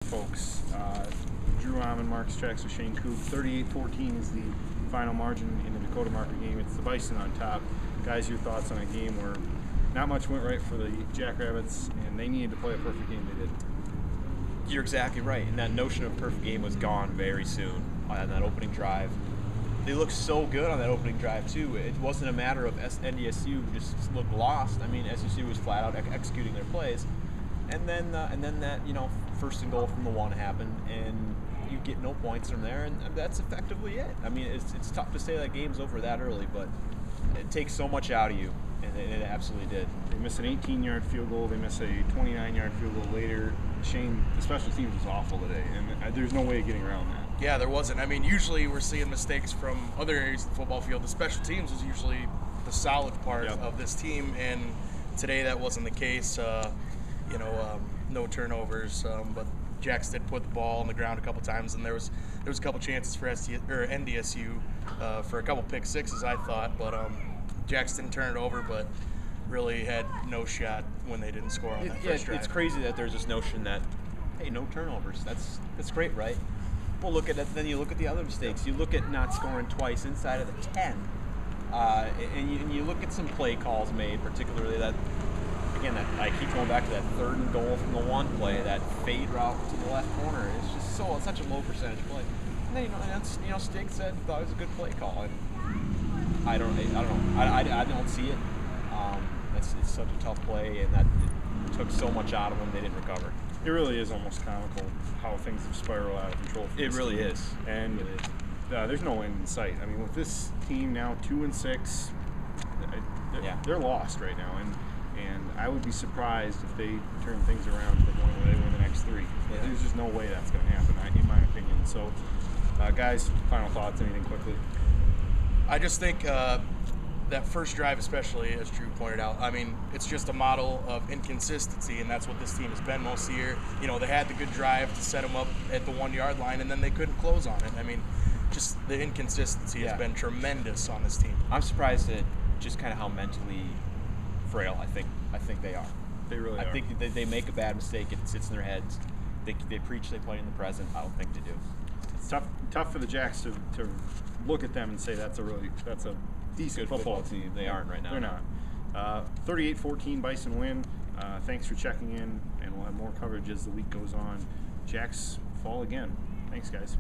folks. Drue Aman, Traxler and Shane Koob. 38-14 is the final margin in the Dakota Marker game. It's the Bison on top. Guys, your thoughts on a game where not much went right for the Jackrabbits, and they needed to play a perfect game. They did. You're exactly right, and that notion of perfect game was gone very soon on that opening drive. They looked so good on that opening drive too. It wasn't a matter of NDSU just looked lost. I mean, SDSU was flat out executing their plays, and then that first and goal from the one happened, and you get no points from there, and that's effectively it. I mean, it's tough to say that game's over that early, but it takes so much out of you, and it absolutely did. They miss an 18-yard field goal. They miss a 29-yard field goal later. Shane, the special teams was awful today, and there's no way of getting around that. Yeah, there wasn't. I mean, usually we're seeing mistakes from other areas of the football field. The special teams is usually the solid part of this team, and today that wasn't the case. No turnovers, but Jacks did put the ball on the ground a couple times, and there was a couple chances for NDSU for a couple pick sixes, I thought, but Jacks didn't turn it over, but really had no shot when they didn't score on that first drive. It's crazy that there's this notion that, hey, no turnovers. That's great, right? Well, look at it. Then you look at the other mistakes. You look at not scoring twice inside of the 10, and you look at some play calls made, particularly that. Again, I keep going back to that third and goal from the one play, that fade route to the left corner. It's just such a low percentage play. And then Stig said thought it was a good play call, and I don't know. I don't see it. It's such a tough play, and that it took so much out of them they didn't recover. It really is almost comical how things have spiraled out of control. It really is. And there's no end in sight. I mean, with this team now 2-6, they're lost right now, and I would be surprised if they turn things around to the point where they win the next 3. Yeah. There's just no way that's going to happen, in my opinion. So, guys, final thoughts, anything quickly? I just think that first drive especially, as Drew pointed out, I mean, it's just a model of inconsistency, and that's what this team has been most of the year. They had the good drive to set them up at the 1-yard line, and then they couldn't close on it. I mean, just the inconsistency has been tremendous on this team. I'm surprised at just kind of how mentally frail I think they are. They really are. I think they make a bad mistake, it sits in their heads. They preach they play in the present. I don't think they do. It's tough for the Jacks to look at them and say that's a decent football team. They aren't right now. They're not. 38-14 Bison win. Thanks for checking in, and we'll have more coverage as the week goes on. Jacks fall again. Thanks, guys.